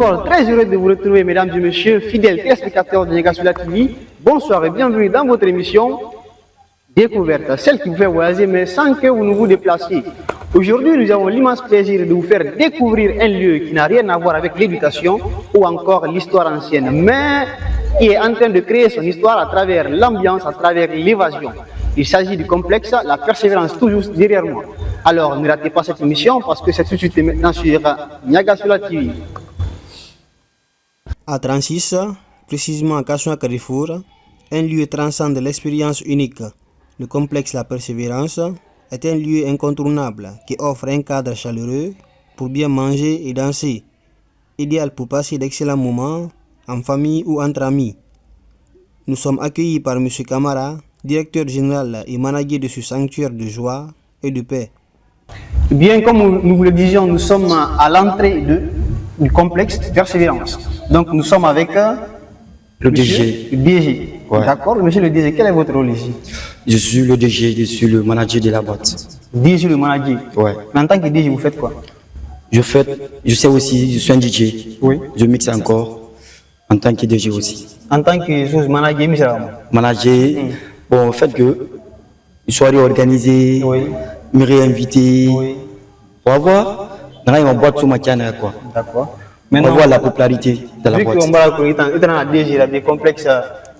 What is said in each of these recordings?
encore très heureux de vous retrouver, mesdames et messieurs, fidèles téléspectateurs de Niagasula TV. Bonsoir et bienvenue dans votre émission Découverte, celle qui vous fait voyager, mais sans que vous ne vous déplaciez. Aujourd'hui, nous avons l'immense plaisir de vous faire découvrir un lieu qui n'a rien à voir avec l'éducation ou encore l'histoire ancienne, mais qui est en train de créer son histoire à travers l'ambiance, à travers l'évasion. Il s'agit du complexe La Persévérance, tout juste derrière moi. Alors, ne ratez pas cette émission parce que c'est tout de suite maintenant sur Niagasula TV. À 36, précisément à Kassoua Carrefour, un lieu transcende l'expérience unique. Le complexe La Persévérance est un lieu incontournable qui offre un cadre chaleureux pour bien manger et danser, idéal pour passer d'excellents moments en famille ou entre amis. Nous sommes accueillis par M. Kamara, directeur général et manager de ce sanctuaire de joie et de paix. Bien, comme nous vous le disions, nous sommes à l'entrée du complexe Persévérance. Donc nous sommes avec le DG. Le DG. Ouais. D'accord, monsieur le DG, quel est votre rôle ici? Je suis le DG, je suis le manager de la boîte. DG, le manager. Ouais. Mais en tant que DG, vous faites quoi? Je sais aussi, je suis un DJ. Oui. Je mixe encore en tant que DG aussi. En tant que manager, monsieur. Manager, bon, en fait que une soirée organisée, Oui. me réinviter. Oui. On va voir. Dans la boîte sur ma canne, quoi. D'accord. On va voir la popularité de la vu boîte. qu'on va dans la DG, la complexe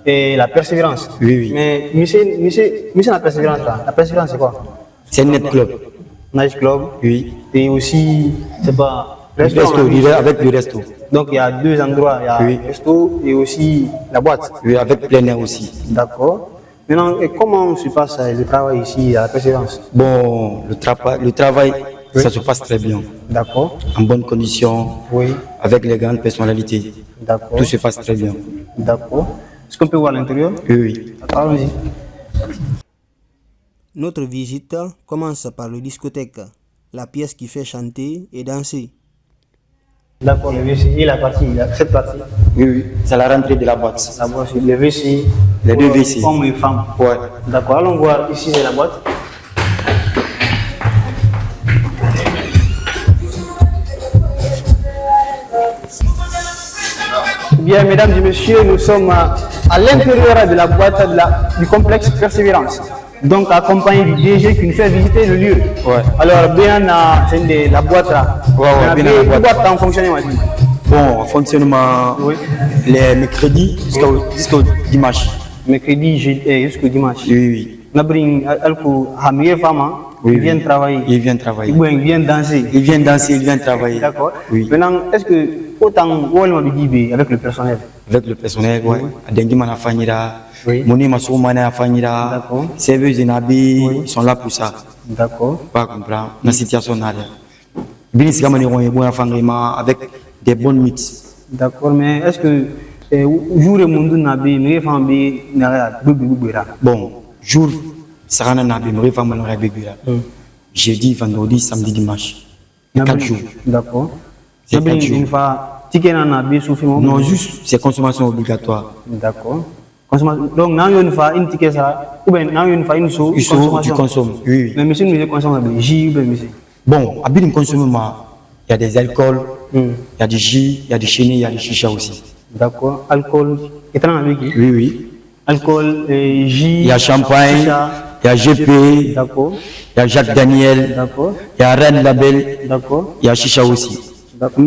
et la Persévérance. Oui, oui. Mais monsieur la Persévérance là, la Persévérance c'est quoi? C'est un net club. Nice club. Oui. Et aussi, c'est pas Resto, avec le resto. Donc il y a deux endroits, il y a Oui. le resto et aussi la boîte. Oui, avec plein air aussi. D'accord. Maintenant, et comment se passe le travail ici à la Persévérance? Bon, le travail, Oui. ça se passe très bien. D'accord. En bonnes conditions, Oui. avec les grandes personnalités. D'accord. Tout se passe très bien. D'accord. Est-ce qu'on peut voir l'intérieur? Oui, oui. Allons-y. Notre visite commence par le discothèque, la pièce qui fait chanter et danser. D'accord, le WC et la partie, cette partie. Oui, oui. C'est la rentrée de la boîte. D'abord, c'est le WC. Les deux pour WC. Hommes et femmes. Ouais. D'accord, allons voir ici c'est la boîte. Bien, mesdames et messieurs, nous sommes à l'intérieur de la boîte du complexe Persévérance. Donc, accompagné du DG qui nous fait visiter le lieu. Ouais. Alors, bien, c'est la boîte là. Ouais, ouais, bien la boîte. En fonctionnement. Bon, fonctionnement, Oui. les mercredis jusqu'au dimanche. Mercredi jusqu'au dimanche. Oui, oui. Nabring alku hamie femme, Oui, ils viennent oui. travailler. Ils viennent travailler. Ils viennent danser. Ils viennent danser, ils viennent travailler. D'accord. Oui. Maintenant, est-ce que autant Walma Bidibé avec le personnel? Avec le personnel, ouais. Adengi Manafanyira, Oui. Moni Masoumana Afanyira, D'accord. Serveuse et Nabi, ils sont là pour ça. D'accord. Pas comprendre. Dans la situation, là. Binis Gamani Ron Afangima avec des bons mix. D'accord, mais est-ce que jour et monde nabi, mais femme bi n'a pas Bon, jour, Sarana Nabi, me réfère à Bébéra. Jeudi, vendredi, samedi, dimanche. 4 jours. D'accord. C'est 4 Une jours. fois, ticket n'a nabi sous film. Non, juste, c'est consommation obligatoire. D'accord. Donc, n'a une fois une ticket ça, ou bien n'a une fois une sous. Tu consommes. Oui, oui. Mais monsieur, nous consommons J ou bien monsieur. Bon, à bien consommer, il y a des alcools, il y a des jus, il y a des chenilles, il y a des chichas aussi. D'accord. Alcool. Et t'en as avec qui? Oui, oui. Alcool, J. Il y a champagne, chicha. il y a GP, D'accord. il y a Jacques Daniel, D'accord. il y a Rennes Label, D'accord. il y a chicha aussi. D'accord.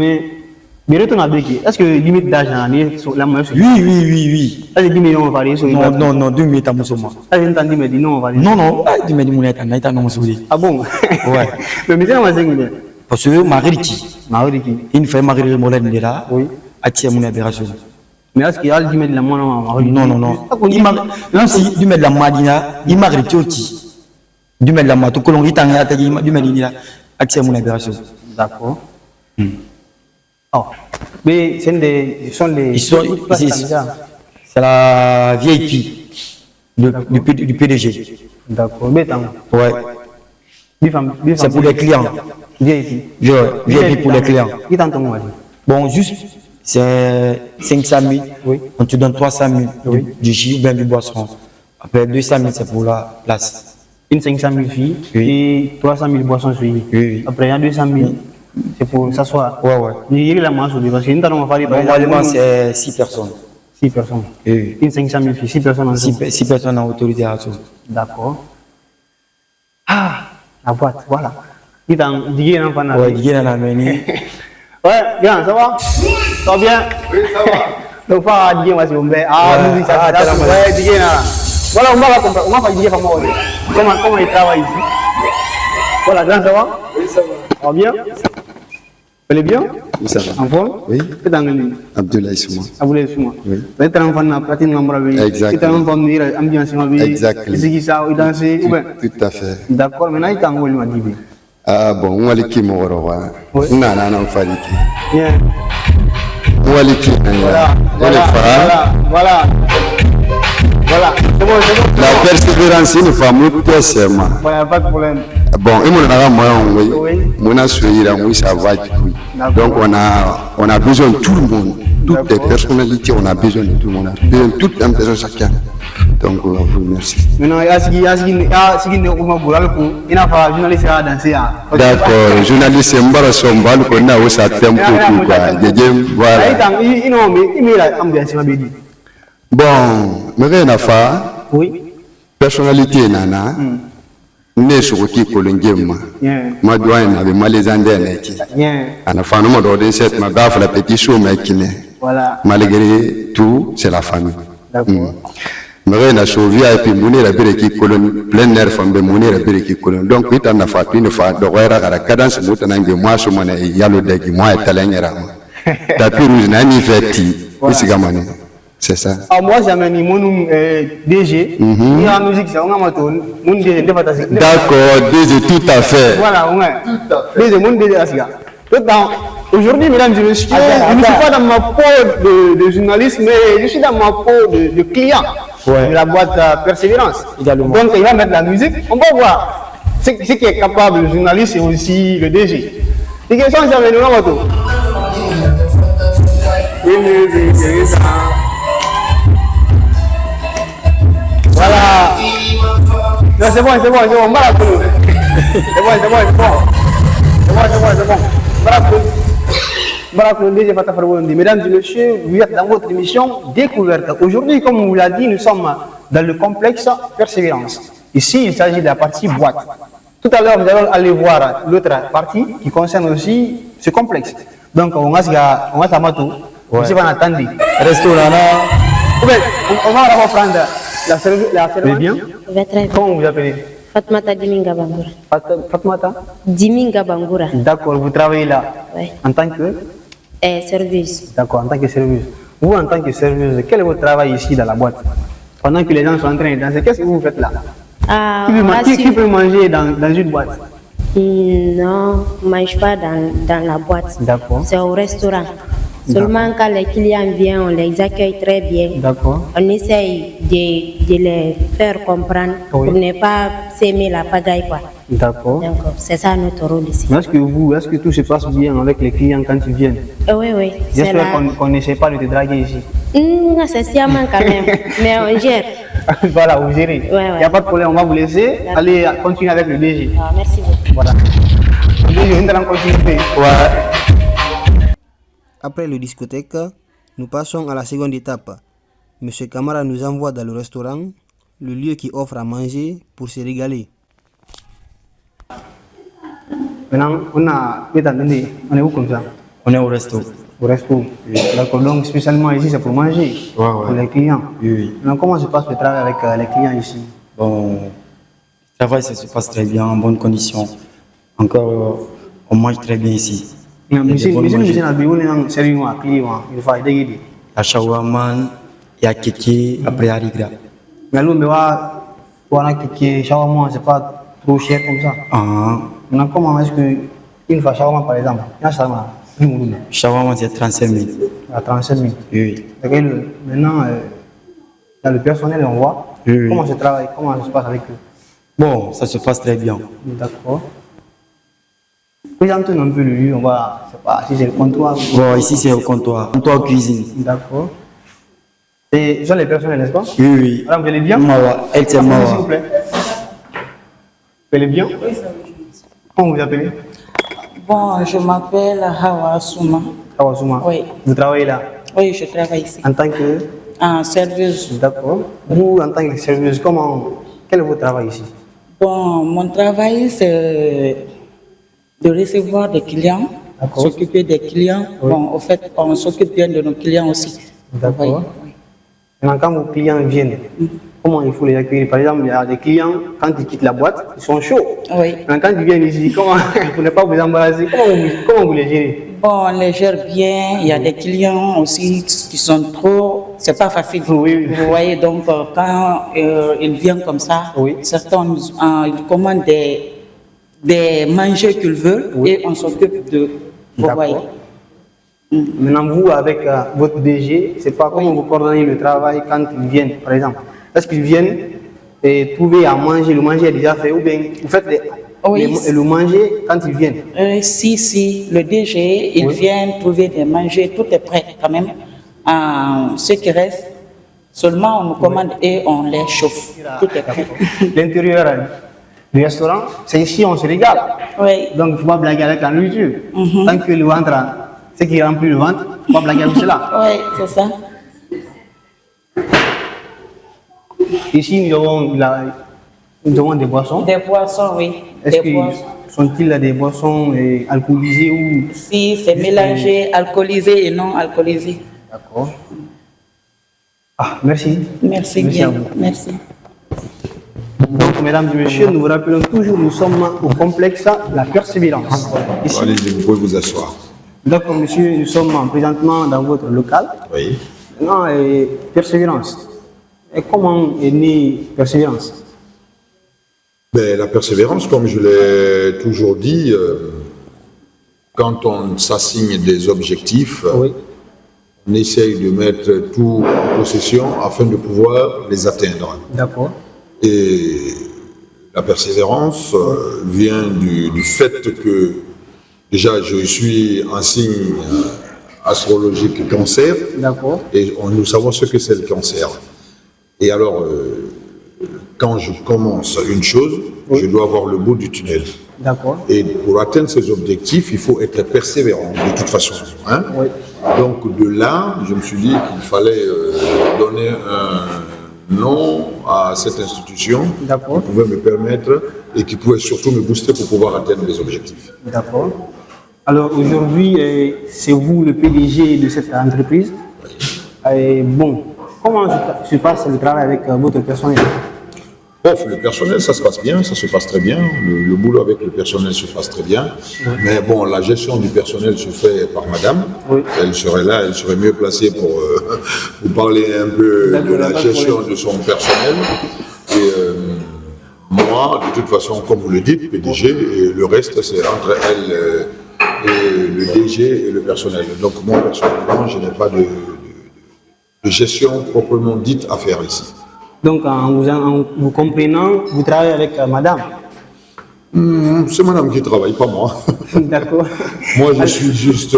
Mais retourne avec qui? Est-ce que limite d'âge la moyenne? Oui, oui, oui, oui. Est-ce que 10 millions on va varier sur Non, non, non, 2 minutes à Moussoma. Est-ce que tu me dis non on va varier? Non, non, 2 minutes à Naïta, non, Moussouli. Ah bon? Ouais. Mais monsieur, on va 5 millions. Parce que Mariti, Maori qui? une fois Mariti Molène de là, Oui. a tiré mon aberration. Mais est-ce qu'il y a 10 millions de la moyenne? Non, non, non. Même si du mètres de la Madina, il m'a retiré. Du mètre de la Madina, tout le monde est en train du mètre de la a tiré mon aberration. D'accord. Oh. Mais c'est Ils sont, c'est la vieille fille du PDG. D'accord. Bétan. Ouais. C'est pour les clients. Vieille. Vieille pour les clients. Qui t'entend moi? Bon, juste, c'est 500 000. Oui. On te donne 300 000 Oui. du jus ou bien du boisson. Après, 200 000, c'est pour la place. Une 500 000 filles Oui. et 300 000 boissons suivies. Oui, oui. Après, il y a 200 000 C'est pour s'asseoir. Ouais. Il y a la masse parce que nous allons faire Normalement, c'est 6 personnes. 6 personnes. Oui. Une 500 000 filles, 6 personnes en tout. 6 personnes en autorisé à tout. D'accord. Ah, la boîte, voilà. Il t'en dit un fan. Ouais, il y a la manie. Ouais, bien, ça va? Ça va bien? Oui, ça va. Donc, pas dire, moi, si on met. Ah, Ouais, nous, ça ah, va. t'as la Ouais, dis là. Voilà, on va comprendre. On va pas dire comment il travaille ici. Voilà, grand, ça va? Oui, ça va. Ça va bien? Vous allez bien? Oui, ça va. En forme? Oui. C'est dans le lit. Abdoulaye Souma. Abdoulaye Souma. Oui. Vous êtes en train de pratiquer l'ambre. Exactement. C'est en train de ambiance. Exactement. C'est qui ça? Il danse? Tout à fait. D'accord, maintenant, il est en train de dire. Ah bon, on va l'équipe Morowa. Oui. Non, Faliki. Bien. On va l'équipe. Voilà. C'est bon. La persévérance, c'est une femme, c'est moi. Voilà, pas de problème. Bon, et mon ami, Oui. mon assuré, oui, ça va. Donc, on a besoin de tout le monde. Toutes les personnalités, on a besoin de tout le monde. On a besoin de toute une personne chacun. Donc, on vous remercie. Maintenant, il y a ce qui est il n'a pas journaliste à danser. D'accord, journaliste, c'est Mbara Sombal, qu'on a aussi à tempo. Voilà. Il met la ambiance. Bon, mais rien à faire. Oui. Personnalité, nana. Ne soki kolengema ma doyen na be malaisandé neki ana fanu mo do set ma ba la petit show mais kiné voilà malgré tout c'est la famille d'accord mais na sauvé et puis moni la bere ki kolon plein air fambe moni la bere ki kolon donc ita na fa une fois do wera gara cadence mo tanange moi so mona yalo degi moi talanyera tapi rouge na ni feti isigamane. C'est ça. Ah, moi, j'ai mis mon DG. Il y a la musique, c'est un amateur. Mon DG, d'accord, DG, tout à fait. Voilà, ouais. DG, mon DG, aujourd'hui, mesdames et messieurs, je ne suis pas dans ma peau de journaliste, mais je suis dans ma peau de client de la boîte Persévérance. Donc, il va mettre la musique. On va voir. Ce qui est capable, le journaliste, c'est aussi le DG. Les questions, c'est un amateur. Voilà. Non, c'est bon. Mesdames et messieurs, vous êtes dans votre émission Découverte. Aujourd'hui, comme on vous l'a dit, nous sommes dans le complexe Persévérance. Ici, il s'agit de la partie boîte. Tout à l'heure, vous allez aller voir l'autre partie qui concerne aussi ce complexe. Donc, on va se mettre. On va attendre. Restons là. On va d'abord prendre la serveuse. Bien. Comment vous appelez? Fatmata Diminga Bangura. Fatmata Diminga Bangura. D'accord, vous travaillez là Oui. en tant que Service. d'accord, en tant que serveuse. Vous, en tant que serveuse, quel est votre travail ici dans la boîte? Pendant que les gens sont en train de danser, qu'est-ce que vous faites là? Qui peut manger dans une boîte? Non, on ne mange pas dans la boîte. D'accord. C'est au restaurant. Seulement quand les clients viennent, on les accueille très bien. D'accord. On essaye de les faire comprendre pour ne pas s'aimer la pagaille, quoi. D'accord. Donc, c'est ça notre rôle ici. Mais est-ce que tout se passe bien avec les clients quand ils viennent? Oui. J'espère qu'on n'essaie pas de te draguer ici. C'est sciemment quand même, mais on gère. Voilà, vous gérez. Il n'y a pas de problème, on va vous laisser. Allez continuer avec le DG. Ah, merci beaucoup. Voilà. Le DG, on va continuer. Après le discothèque, nous passons à la seconde étape. Monsieur Camara nous envoie dans le restaurant, le lieu qui offre à manger pour se régaler. Maintenant, on est où comme ça? On est au resto. Au resto. D'accord, donc spécialement ici, c'est pour manger, pour les clients. Oui. Maintenant, comment se passe le travail avec les clients ici? Bon, le travail, ça se passe très bien, en bonnes conditions. Encore, on mange très bien ici. Mais si nous sommes sérieux, il faut aider. Il y a shawarma, il y a kéké, après il y a rigra. Mais là, on a kéké, shawarma, c'est pas trop cher comme ça. Maintenant, comment est-ce qu'une fois shawarma, par exemple, il y a shawarma, shawarma, c'est 35 000. À 35 000. Oui. Maintenant, dans le personnel, on voit comment se travaille, comment ça se passe avec eux. Bon, ça se passe très bien. D'accord. Présente-nous un peu le lieu, on va, je sais pas, si c'est le comptoir. Bon, ici c'est au comptoir cuisine. D'accord. Et ce sont les personnels, n'est-ce pas? Oui. Madame, vous allez bien? Mawa, elle c'est Mawa. S'il vous plaît. Vous allez bien? Comment vous appelez? Bon, je m'appelle Hawa Souma. Awasuma. Oui. Vous travaillez là Oui, je travaille ici. en tant que... En serveuse. D'accord. Vous, en tant que serveuse, quel est votre travail ici? Bon, mon travail, c'est de recevoir des clients, D'accord. s'occuper des clients. Oui. Bon, au fait, on s'occupe bien de nos clients aussi. D'accord. Oui. Maintenant, quand vos clients viennent, comment il faut les accueillir? Par exemple, il y a des clients, quand ils quittent la boîte, ils sont chauds. Oui. Maintenant, quand ils viennent ici, pour ne pas vous embarrasser, comment vous les gérez? Bon, on les gère bien. Il y a des clients aussi qui sont trop... C'est pas facile. Oui. Vous voyez, donc quand ils viennent comme ça, Oui. certains ils commandent des manger qu'ils veulent et on s'occupe de... Vous voyez. D'accord. Maintenant, vous, avec votre DG, c'est pas comment vous coordonnez le travail quand ils viennent, par exemple. Est-ce qu'ils viennent et trouver à manger, le manger est déjà fait, ou bien vous faites Oui. le manger quand ils viennent? Si, le DG, ils Oui. viennent trouver des manger, tout est prêt quand même. Ce qui reste, seulement on nous commande et on les chauffe. Tout est prêt. L'intérieur du restaurant, c'est ici, on se régale. Oui. Donc, il ne faut pas blaguer avec la nourriture. Tant que le ventre, ce qui remplit le ventre, il ne faut pas blaguer avec cela. Oui, c'est ça. Ici, nous avons des boissons. Des boissons, oui. Est-ce Des que boissons. sont-ils des boissons alcoolisées ou... Si, c'est mélangé, alcoolisé et non alcoolisé. D'accord. Ah, merci. Merci Merci à bien. vous. Merci. Donc, mesdames et messieurs, nous vous rappelons toujours, nous sommes au complexe La Persévérance. Ici. Allez-y, vous pouvez vous asseoir. Donc, monsieur, nous sommes présentement dans votre local. Oui. Maintenant, Persévérance. Et comment est née Persévérance? Ben, la persévérance, comme je l'ai toujours dit, quand on s'assigne des objectifs, Oui. on essaye de mettre tout en possession afin de pouvoir les atteindre. D'accord. Et la persévérance vient du fait que déjà je suis en signe astrologique cancer D'accord. et nous savons ce que c'est le cancer. Et alors, quand je commence une chose, je dois voir le bout du tunnel. D'accord. Et pour atteindre ces objectifs, il faut être persévérant de toute façon. Hein? Oui. Donc de là, je me suis dit qu'il fallait donner un nom à cette institution D'accord. qui pouvait me permettre et qui pouvait surtout me booster pour pouvoir atteindre les objectifs. D'accord. Alors aujourd'hui, c'est vous le PDG de cette entreprise. Bon, comment se passe le travail avec votre personnel? Le personnel, ça se passe bien, ça se passe très bien. Le boulot avec le personnel se passe très bien. Mais bon, la gestion du personnel se fait par madame. Oui. Elle serait là, elle serait mieux placée pour vous parler un peu de la gestion de son personnel. Et moi, de toute façon, comme vous le dites, PDG, et le reste, c'est entre elle et le DG et le personnel. Donc moi, personnellement, je n'ai pas de gestion proprement dite à faire ici. Donc, en vous comprenant, vous travaillez avec madame. C'est madame qui travaille, pas moi. D'accord. Moi, je suis juste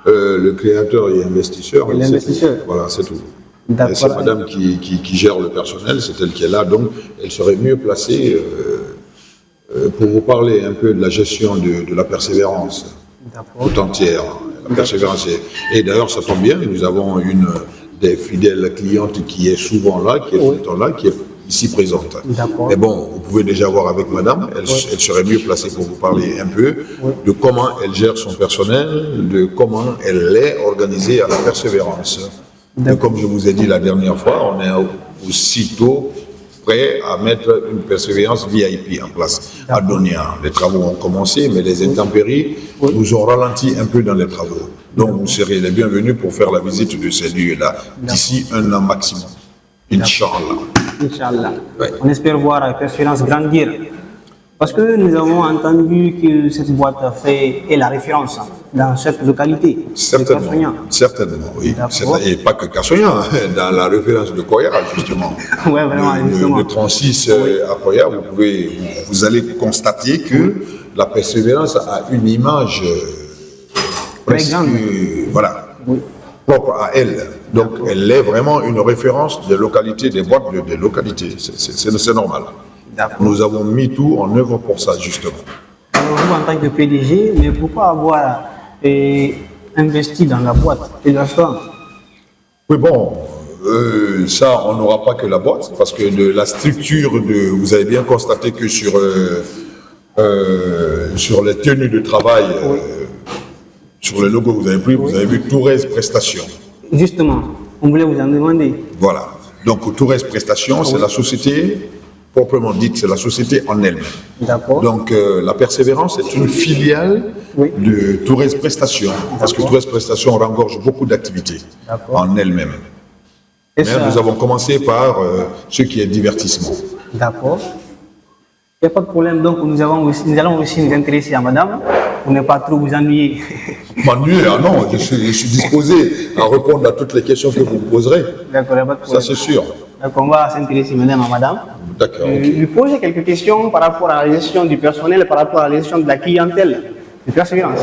le créateur et investisseur. et L'investisseur. c'est tout. Voilà, c'est tout. D'accord. Et c'est madame qui gère le personnel, c'est elle qui est là, donc elle serait mieux placée pour vous parler un peu de la gestion de la persévérance tout entière. La persévérance et d'ailleurs, ça tombe bien, nous avons une des fidèles clientes qui est souvent là, qui est tout le temps là, qui est ici présente. D'accord. Mais bon, vous pouvez déjà voir avec madame, elle serait mieux placée pour vous parler un peu de comment elle gère son personnel, de comment elle est organisée à la persévérance. Et comme je vous ai dit la dernière fois, on est aussitôt prêt à mettre une persévérance VIP en place à Donia. Les travaux ont commencé, mais les intempéries nous ont ralenti un peu dans les travaux. Donc vous serez les bienvenus pour faire la visite de ces lieux-là d'ici un an maximum. Inch'Allah. Inch'Allah. Ouais. On espère voir la persévérance grandir. Parce que nous avons entendu que cette boîte est la référence dans cette localité. Certainement, certainement, oui. D'accord. Et pas que Kassoyan, dans la référence de Koya, justement. Ouais, vraiment, justement. Le 36 à Koya, vous allez constater que la persévérance a une image presque, voilà, propre à elle. Donc, elle est vraiment une référence des localités, des boîtes de localités. C'est normal. Nous avons mis tout en œuvre pour ça, justement. Alors, vous, en tant que PDG, mais pourquoi avoir investi dans la boîte et le restaurant? Oui, bon, ça, on n'aura pas que la boîte, parce que de la structure, vous avez bien constaté que sur les tenues de travail, sur le logo que vous avez pris, vous avez vu Tourès Prestations. Justement, on voulait vous en demander. Voilà. Donc, Tourès Prestations, c'est la société, proprement dite, c'est la société en elle-même. D'accord. Donc, la Persévérance est une filiale de Tourès Prestations, parce que Tourès Prestations regorge beaucoup d'activités en elle-même. Mais nous avons commencé par ce qui est divertissement. D'accord. Il n'y a pas de problème. Donc, nous allons aussi nous intéresser à madame, pour ne pas trop vous ennuyer. M'ennuyer? Ah non, je suis disposé à répondre à toutes les questions que vous me poserez. D'accord, il n'y a pas de problème. Ça, c'est sûr. Donc, on va s'intéresser maintenant à madame. D'accord. Lui poser quelques questions par rapport à la gestion du personnel, par rapport à la gestion de la clientèle de Persévérance.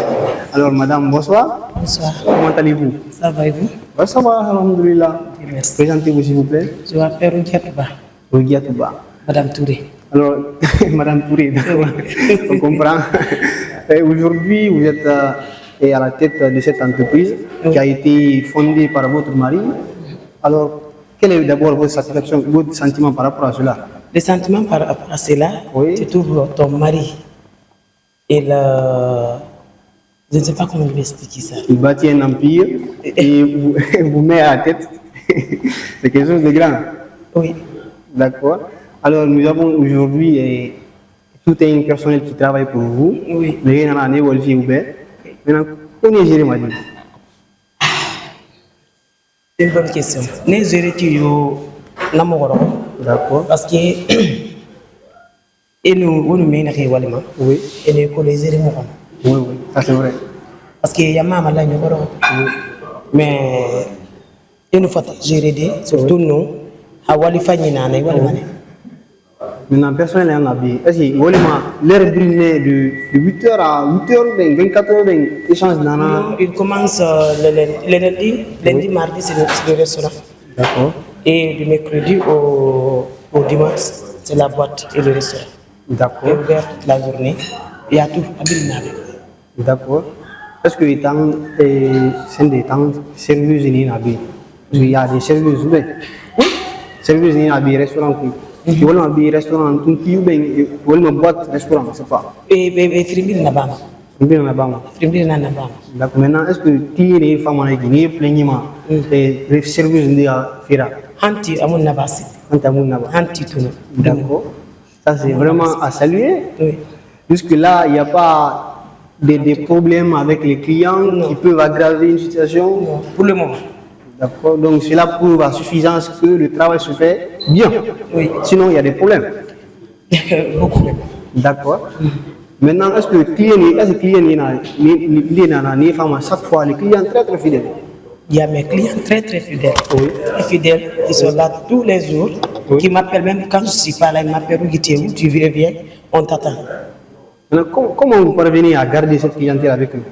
Alors, madame, bonsoir. Bonsoir. Comment allez-vous? Ça va et vous? Ça va, alhamdoulilah. Merci. Présentez-vous, s'il vous plaît. Je m'appelle Rugia Touba. Rugia Touba. Madame Touré. Alors, madame Touré, on comprend. Aujourd'hui, vous êtes à la tête de cette entreprise qui a été fondée par votre mari. Alors, quel est d'abord votre satisfaction, votre sentiment par rapport à cela? Le sentiment par rapport à cela, tu trouves ton mari et je ne sais pas comment je vais expliquer ça. Il bâtit un empire et vous met à la tête. C'est quelque chose de grand. Oui. D'accord. Alors, nous avons aujourd'hui tout un personnel qui travaille pour vous. Oui. Mais il y en a un qui ouvert. Maintenant, comment est géré, madame? C'est une bonne question. Nous gérons D'accord. parce que et nous menons réellement. Oui. Et nous gérons. Oui, oui, ça c'est vrai. Parce que y a maman là, mais il nous faut gérer surtout nous. À Walifani nana, Maintenant, personnel est en habillé. Est-ce que l'heure brûlée de 8h à 8h, 24h, échange nana? Non, il commence le lundi, mardi, c'est le restaurant. D'accord. Et du mercredi au dimanche, c'est la boîte et le restaurant. D'accord. Il est ouvert toute la journée. Il y a tout. D'accord. Est-ce que c'est des temps services in habillé? Il y a des services ouverts. Oui. Services in habillé, restaurant. Il y a un restaurant, il y a une boîte restaurant, c'est pas. Et Frimbil Nabama. Frimbil Nabama. Frimbil Nabama. D'accord. Maintenant, est-ce que tu es une femme qui est pleinement les services de Fira? Anti Amun Nabasi. Anti Amun Nabasi. Anti Tuno. D'accord. Ça, c'est vraiment à saluer. Oui. Jusque-là, il n'y a pas des problèmes avec les clients qui peuvent aggraver une situation? Non, pour le moment. D'accord. Donc, cela prouve à suffisance que le travail se fait bien. Oui. Sinon, il y a des problèmes. Beaucoup. D'accord. Maintenant, est-ce que le client est chaque fois les clients très très fidèles? Il y a mes clients très très fidèles. Oui. Très fidèles. Ils sont là tous les jours. Oui. Qui m'appellent même quand je ne suis pas là. Ils m'appellent où tu viens, on t'attend. Comment vous parvenez à garder cette clientèle avec nous?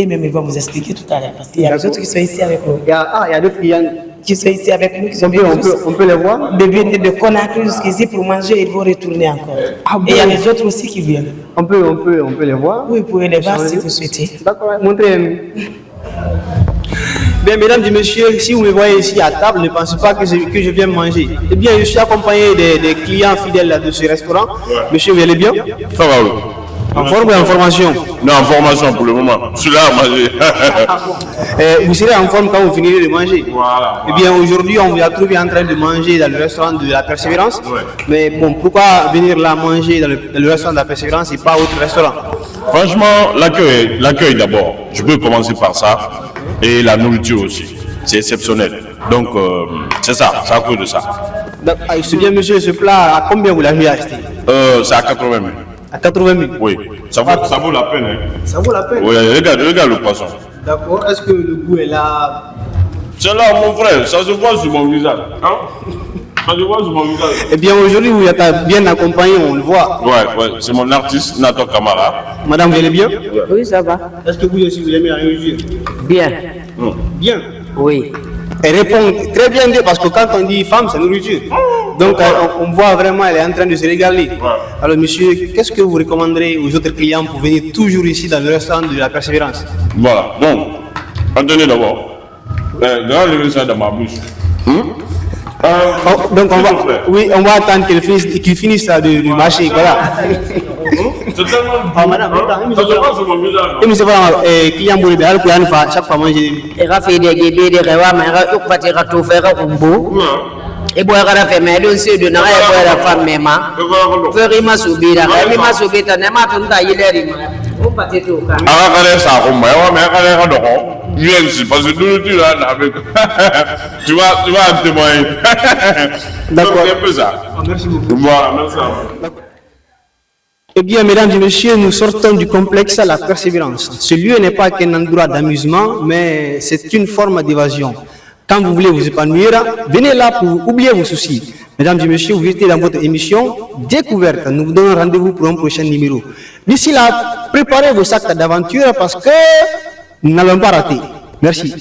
Et même ils vont vous expliquer tout à l'heure. Parce qu'il y a des autres qui sont ici avec nous. Il y a d'autres clients Qui sont ici avec nous. Qui sont on peut les voir? de venir de Conakry jusqu'ici pour manger, ils vont retourner encore. Et il y a les autres aussi qui viennent. On peut les voir? Oui, vous pouvez les voir si vous souhaitez. D'accord, montrez-nous. Bien, mesdames et messieurs, si vous me voyez ici à table, ne pensez pas que je viens manger. Eh bien, je suis accompagné des clients fidèles de ce restaurant. Monsieur, vous allez bien? Ça va, oui. En forme ou en formation? Non, en formation pour le moment. Je suis là à manger. Vous serez en forme quand vous finirez de manger. Voilà. Eh bien, aujourd'hui, on vous a trouvé en train de manger dans le restaurant de la Persévérance. Ouais. Mais bon, pourquoi venir là manger dans le restaurant de la Persévérance et pas autre restaurant? Franchement, l'accueil d'abord. Je peux commencer par ça. Et la nourriture aussi. C'est exceptionnel. Donc, c'est ça. C'est à cause de ça. C'est bien, monsieur, ce plat, à combien vous l'avez acheté? C'est à 80 000. À 80 000. Oui. Ça vaut la peine. Hein. Ça vaut la peine? Oui, regarde le poisson. D'accord. Est-ce que le goût est là? C'est là, mon frère. Ça se voit sur mon visage. Hein? Ça se voit sur mon visage. Eh bien, aujourd'hui, vous êtes bien accompagné, on le voit. Ouais. C'est mon artiste, Nato Kamara. Madame, vous allez bien? Oui, ça va. Est-ce que vous aussi, vous aimez la nourriture? Bien. Bien. Oui. Elle répond très bien parce que quand on dit femme, c'est nourriture. Donc on voit vraiment, elle est en train de se régaler. Alors monsieur, qu'est-ce que vous recommanderez aux autres clients pour venir toujours ici dans le restaurant de la Persévérance? Voilà, bon, attendez d'abord. Regardez ça dans ma bouche. Donc on va attendre qu'il finisse de marcher, voilà. C'est tellement Ah, madame, ça se passe sur mon visage. et monsieur vraiment, client boule de al kuyan fa chaque fois manger. Ega fait des guébés, des rewa, mais ega yuk pati ega tout faire un beau. Et boy, ega fait mais le c'est de n'a pas la femme même. Faire ima subira, ima subita, n'a pas tout à y aller. On pati tout. Regardez ça, mais regardez ça. Viens parce que nous là avec. Tu vas témoigner. D'accord. C'est un peu ça. Merci beaucoup. Voilà, merci. Eh bien, mesdames et messieurs, nous sortons du complexe à la Persévérance. Ce lieu n'est pas qu'un endroit d'amusement, mais c'est une forme d'évasion. Quand vous voulez vous épanouir, venez là pour oublier vos soucis. Mesdames et messieurs, vous êtes dans votre émission Découverte. Nous vous donnons rendez-vous pour un prochain numéro. D'ici là, préparez vos sacs d'aventure parce que nous n'allons pas rater. Merci.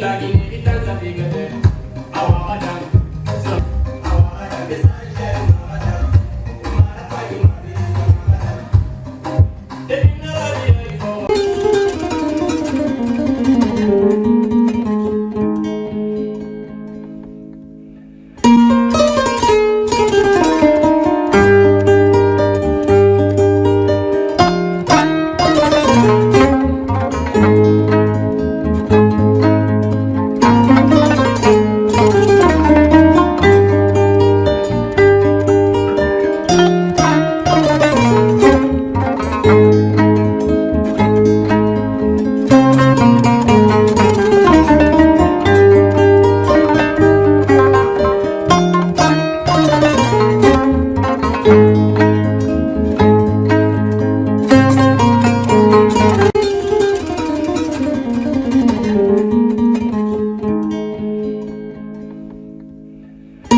Lagi